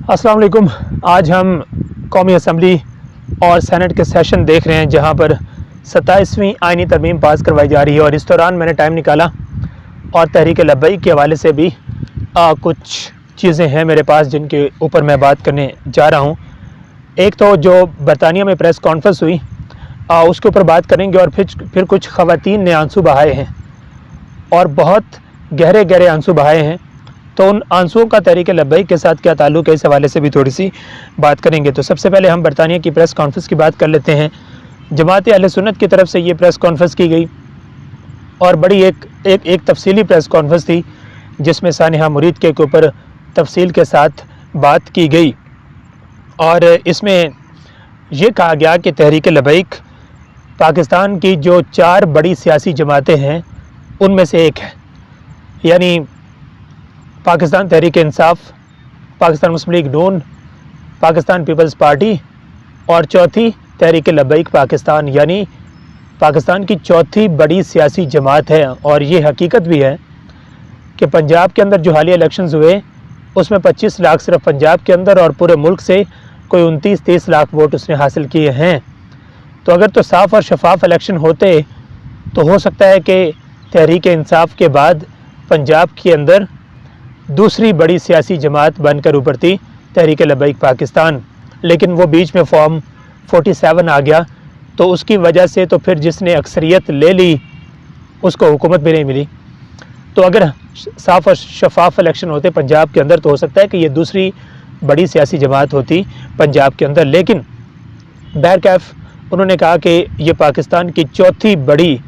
अस्सलाम वालेकुम। आज हम कौमी असम्बली और सैनेट के सेशन देख रहे हैं जहां पर 27वीं आइनी तरमीम पास करवाई जा रही है और इस दौरान मैंने टाइम निकाला और तहरीक लब्बैक के हवाले से भी कुछ चीज़ें हैं मेरे पास जिनके ऊपर मैं बात करने जा रहा हूं। एक तो जो बरतानिया में प्रेस कॉन्फ्रेंस हुई उसके ऊपर बात करेंगे और फिर कुछ ख़वातीन ने आंसू बहाए हैं और बहुत गहरे गहरे आंसू बहाए हैं, तो उन आंसुओं का तहरीक लब्बैक के साथ क्या ताल्लुक़ है, इस हवाले से भी थोड़ी सी बात करेंगे। तो सबसे पहले हम बरतानिया की प्रेस कॉन्फ्रेंस की बात कर लेते हैं। जमात अहले सुन्नत की तरफ से ये प्रेस कॉन्फ्रेंस की गई और बड़ी एक तफसीली प्रेस कॉन्फ्रेंस थी जिसमें सानिहा मुरीद के ऊपर तफसील के साथ बात की गई और इसमें ये कहा गया कि तहरीक लब्बैक पाकिस्तान की जो 4 बड़ी सियासी जमातें हैं उनमें से एक है, यानी पाकिस्तान तहरीक इंसाफ, पाकिस्तान मुस्लिम लीग नून, पाकिस्तान पीपल्स पार्टी और चौथी तहरीक लब्बैक पाकिस्तान, यानी पाकिस्तान की चौथी बड़ी सियासी जमात है। और ये हकीकत भी है कि पंजाब के अंदर जो हालिया इलेक्शंस हुए उसमें 25 लाख सिर्फ पंजाब के अंदर और पूरे मुल्क से कोई 29-30 लाख वोट उसने हासिल किए हैं। तो अगर तो साफ़ और शफाफ इलेक्शन होते तो हो सकता है कि तहरीक इंसाफ के बाद पंजाब के अंदर दूसरी बड़ी सियासी जमात बनकर उभरती तहरीक लब्बैक पाकिस्तान, लेकिन वो बीच में फॉर्म 47 आ गया, तो उसकी वजह से तो फिर जिसने अक्सरियत ले ली उसको हुकूमत भी नहीं मिली। तो अगर साफ़ और शफाफ इलेक्शन होते पंजाब के अंदर तो हो सकता है कि ये दूसरी बड़ी सियासी जमात होती पंजाब के अंदर, लेकिन बहरकैफ उन्होंने कहा कि ये पाकिस्तान की चौथी बड़ी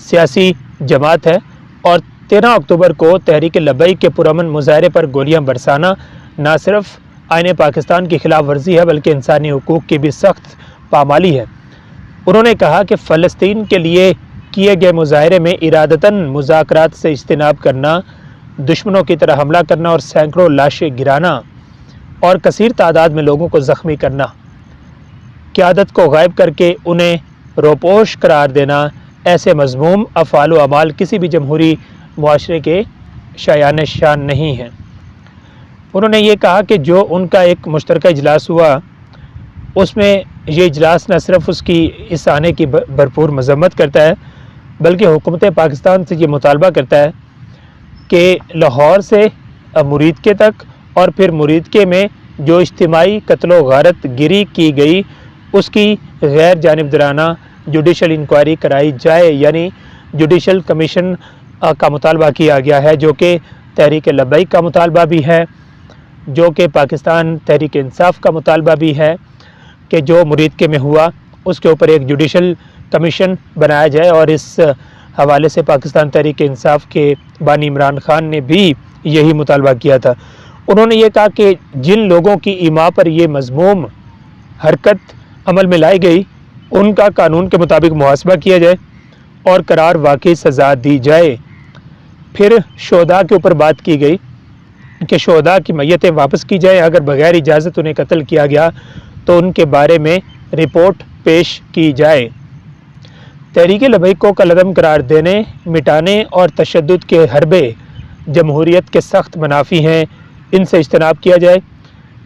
सियासी जमात है और 13 अक्टूबर को तहरीक लब्बैक के पुरअमन मुजाहरे पर गोलियां बरसाना न सिर्फ आईन पाकिस्तान की खिलाफ वर्जी है बल्कि इंसानी हुकूक की भी सख्त पामाली है। उन्होंने कहा कि फ़लस्तीन के लिए किए गए मुजाहरे में इरादतन मुज़ाकरात से इज्तिनाब करना, दुश्मनों की तरह हमला करना और सैकड़ों लाशें गिराना और कसीर तादाद में लोगों को ज़ख्मी करना, क़यादत को गायब करके उन्हें रोपोश करार देना, ऐसे मज़मूम अफ़ाल व अमाल किसी भी जमहूरी मुआशरे के शायान शान नहीं हैं। उन्होंने ये कहा कि जो उनका एक मुश्तरका इजलास हुआ उसमें ये इजलास न सिर्फ उसकी इस आने की भरपूर मजम्मत करता है बल्कि हुकूमत पाकिस्तान से ये मुतालबा करता है कि लाहौर से मुरीदके तक और फिर मुरीदके में जो इज्तिमाई कत्ल व गारत गिरी की गई उसकी गैर जानिबदाराना जुडिशल इंक्वायरी कराई जाए, यानी जुडिशल कमीशन का मुतालबा किया गया है, जो कि तहरीक लब्बैक का मुतालबा भी है, जो कि पाकिस्तान तहरीक इंसाफ का मुतालबा भी है कि जो मुरीदके में हुआ उसके ऊपर एक जुडिशल कमीशन बनाया जाए। और इस हवाले से पाकिस्तान तहरीक इंसाफ के बानी इमरान खान ने भी यही मुतालबा किया था। उन्होंने ये कहा कि जिन लोगों की ईमा पर ये मज़मूम हरकत अमल में लाई गई उनका कानून के मुताबिक मुहासबा किया जाए और करार वाकई सज़ा दी जाए। फिर शोहदा के ऊपर बात की गई कि शोहदा की मैयतें वापस की जाए, अगर बग़ैर इजाज़त उन्हें कत्ल किया गया तो उनके बारे में रिपोर्ट पेश की जाए। तहरीक लब्बैक को कलअदम करार देने, मिटाने और तशद्दुद के हरबे जमहूरियत के सख्त मनाफी हैं, इनसे इज्तनाब किया जाए।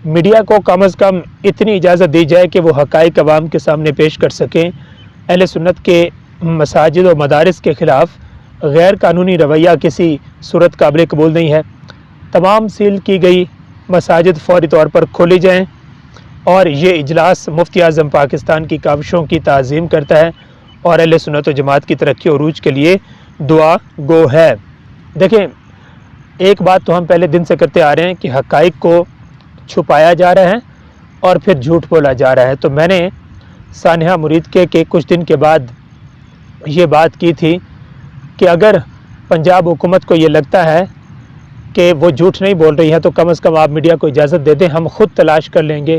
मीडिया को कम अज़ कम इतनी इजाज़त दी जाए कि वो हक़ाइक़ अवाम के सामने पेश कर सकें। अहले सुन्नत के मसाजिद और मदारिस के ख़िलाफ़ गैर कानूनी रवैया किसी सूरत काबिल कबूल नहीं है। तमाम सील की गई मसाजिद फ़ौरी तौर पर खोली जाएँ और ये इजलास मुफ्ती आज़म पाकिस्तान की काविशों की ताज़ीम करता है और अहले सुन्नत व जमात की तरक्की और उरूज के लिए दुआ गो है। देखें, एक बात तो हम पहले दिन से करते आ रहे हैं कि हक़ाइक़ को छुपाया जा रहा है और फिर झूठ बोला जा रहा है। तो मैंने सानिहा मुरीद के कुछ दिन के बाद ये बात की थी कि अगर पंजाब हुकूमत को ये लगता है कि वो झूठ नहीं बोल रही है तो कम से कम आप मीडिया को इजाज़त दे दें, हम ख़ुद तलाश कर लेंगे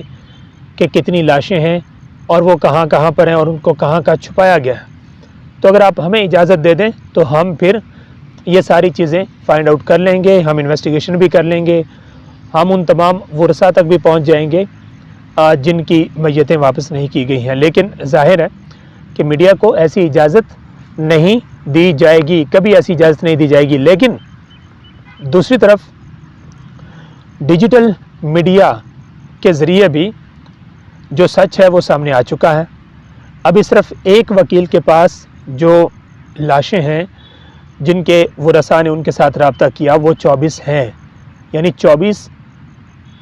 कि कितनी लाशें हैं और वो कहाँ कहाँ पर हैं और उनको कहाँ कहाँ छुपाया गया है। तो अगर आप हमें इजाज़त दे दें तो हम फिर ये सारी चीज़ें फ़ाइंड आउट कर लेंगे, हम इन्वेस्टिगेशन भी कर लेंगे, हम उन तमाम वर्सा तक भी पहुँच जाएंगे जिनकी मैयतें वापस नहीं की गई हैं। लेकिन ज़ाहिर है कि मीडिया को ऐसी इजाज़त नहीं दी जाएगी, कभी ऐसी इजाज़त नहीं दी जाएगी। लेकिन दूसरी तरफ डिजिटल मीडिया کے ذریعے بھی جو سچ ہے وہ سامنے آ چکا ہے۔ ابھی صرف ایک وکیل کے پاس جو لاشیں ہیں جن کے ورثاء نے ان کے ساتھ رابطہ کیا وہ 24 ہیں، یعنی 24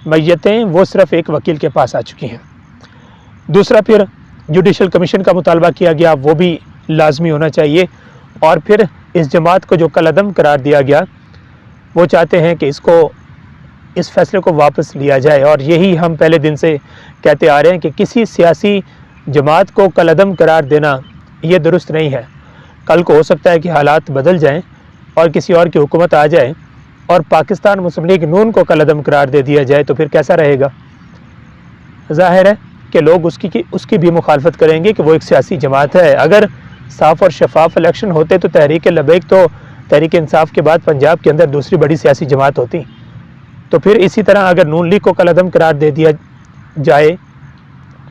میتیں وہ صرف ایک وکیل کے پاس آ چکی ہیں۔ دوسرا پھر جوڈیشل کمیشن کا مطالبہ کیا گیا، وہ بھی لازمی ہونا چاہیے، اور پھر اس جماعت کو جو کالعدم قرار دیا گیا وہ چاہتے ہیں کہ اس فیصلے کو واپس لیا جائے، اور یہی ہم پہلے دن سے کہتے آ رہے ہیں کہ کسی سیاسی جماعت کو کالعدم قرار دینا یہ درست نہیں ہے۔ کل کو ہو سکتا ہے کہ حالات بدل جائیں اور کسی اور کی حکومت آ جائے اور پاکستان مسلم لیگ نون کو کالعدم قرار دے دیا جائے تو پھر کیسا رہے گا؟ ظاہر ہے کہ لوگ اس کی بھی مخالفت کریں گے کہ وہ ایک سیاسی جماعت ہے۔ اگر صاف اور شفاف الیکشن ہوتے تو تحریک لبیک تو تحریک انصاف کے بعد پنجاب کے اندر دوسری بڑی سیاسی جماعت ہوتی، تو پھر اسی طرح اگر نون لیگ کو کالعدم قرار دے دیا جائے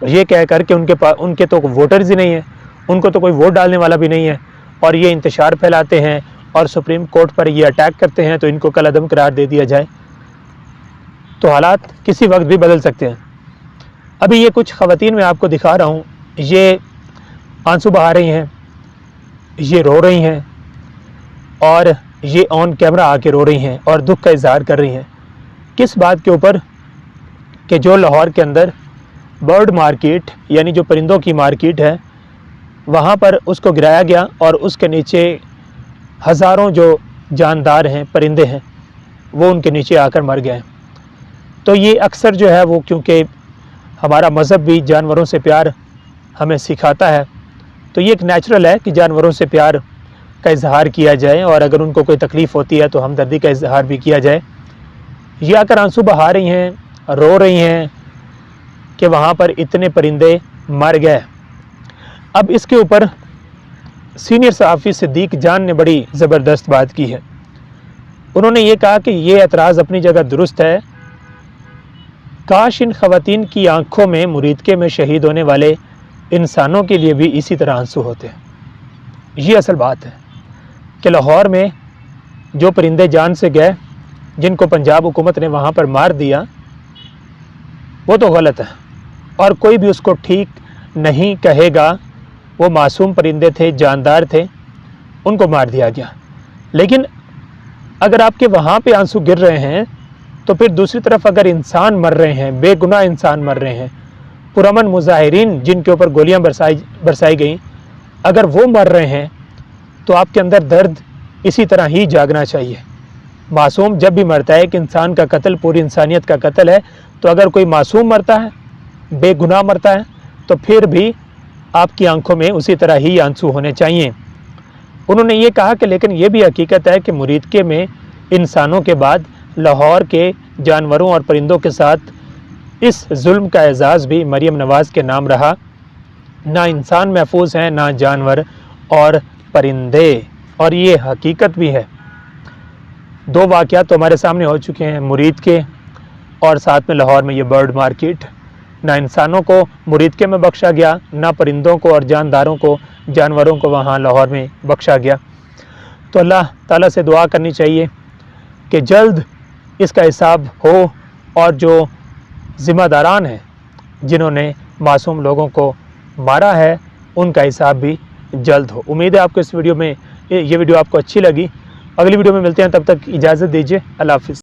یہ کہہ کر کہ ان کے تو ووٹرز ہی نہیں ہیں، ان کو تو کوئی ووٹ ڈالنے والا بھی نہیں ہے، اور یہ انتشار پھیلاتے ہیں اور سپریم کورٹ پر یہ اٹیک کرتے ہیں، تو ان کو کالعدم قرار دے دیا جائے تو حالات کسی وقت بھی بدل سکتے ہیں۔ ابھی یہ کچھ خواتین میں آپ کو دکھا رہا ہوں، یہ آنسو بہا رہی ہیں، یہ رو رہی ہیں، اور یہ آن کیمرہ آ کے رو رہی ہیں اور دکھ کا اظہار کر رہی ہیں۔ کس بات کے اوپر؟ کہ جو لاہور کے اندر برڈ مارکیٹ یعنی جو پرندوں کی مارکیٹ ہے وہاں پر اس کو گرایا گیا، اور اس کے نیچے ہزاروں جو جاندار ہیں، پرندے ہیں، وہ ان کے نیچے آ کر مر گئے۔ تو یہ اکثر جو ہے وہ کیونکہ ہمارا مذہب بھی جانوروں سے پیار ہمیں سکھاتا ہے، تو یہ ایک نیچرل ہے کہ جانوروں سے پیار کا اظہار کیا جائے، اور اگر ان کو کوئی تکلیف ہوتی ہے تو ہمدردی کا اظہار بھی کیا جائے۔ یہ آ کر آنسو بہا رہی ہیں، رو رہی ہیں کہ وہاں پر اتنے پرندے مر گئے۔ اب اس کے اوپر سینئر صحافی صدیق جان نے بڑی زبردست بات کی ہے۔ انہوں نے یہ کہا کہ یہ اعتراض اپنی جگہ درست ہے، کاش ان خواتین کی آنکھوں میں مریدکے میں شہید ہونے والے انسانوں کے لیے بھی اسی طرح آنسو ہوتے ہیں۔ یہ اصل بات ہے کہ لاہور میں جو پرندے جان سے گئے، جن کو پنجاب حکومت نے وہاں پر مار دیا، وہ تو غلط ہے اور کوئی بھی اس کو ٹھیک نہیں کہے گا۔ وہ معصوم پرندے تھے، جاندار تھے، ان کو مار دیا گیا۔ لیکن اگر آپ کے وہاں پہ آنسو گر رہے ہیں تو پھر دوسری طرف اگر انسان مر رہے ہیں، بے گناہ انسان مر رہے ہیں، پرامن مظاہرین جن کے اوپر گولیاں برسائی گئیں، اگر وہ مر رہے ہیں تو آپ کے اندر درد اسی طرح ہی جاگنا چاہیے۔ معصوم جب بھی مرتا ہے، ایک انسان کا قتل پوری انسانیت کا قتل ہے، تو اگر کوئی معصوم مرتا ہے، بے گناہ مرتا ہے، تو پھر بھی آپ کی آنکھوں میں اسی طرح ہی آنسو ہونے چاہیے۔ انہوں نے یہ کہا کہ لیکن یہ بھی حقیقت ہے کہ مریدکے میں انسانوں کے بعد لاہور کے جانوروں اور پرندوں کے ساتھ اس ظلم کا اعزاز بھی مریم نواز کے نام رہا۔ نہ انسان محفوظ ہیں، نہ جانور اور پرندے، اور یہ حقیقت بھی ہے۔ دو واقعات تو ہمارے سامنے ہو چکے ہیں، مریدکے اور ساتھ میں لاہور میں یہ برڈ مارکیٹ۔ نہ انسانوں کو مریدکے میں بخشا گیا، نہ پرندوں کو اور جانداروں کو، جانوروں کو وہاں لاہور میں بخشا گیا۔ تو اللہ تعالیٰ سے دعا کرنی چاہیے کہ جلد اس کا حساب ہو، اور جو ذمہ داران ہیں جنہوں نے معصوم لوگوں کو مارا ہے ان کا حساب بھی جلد ہو۔ امید ہے آپ کو یہ ویڈیو آپ کو اچھی لگی۔ اگلی ویڈیو میں ملتے ہیں، تب تک اجازت دیجیے، اللہ حافظ۔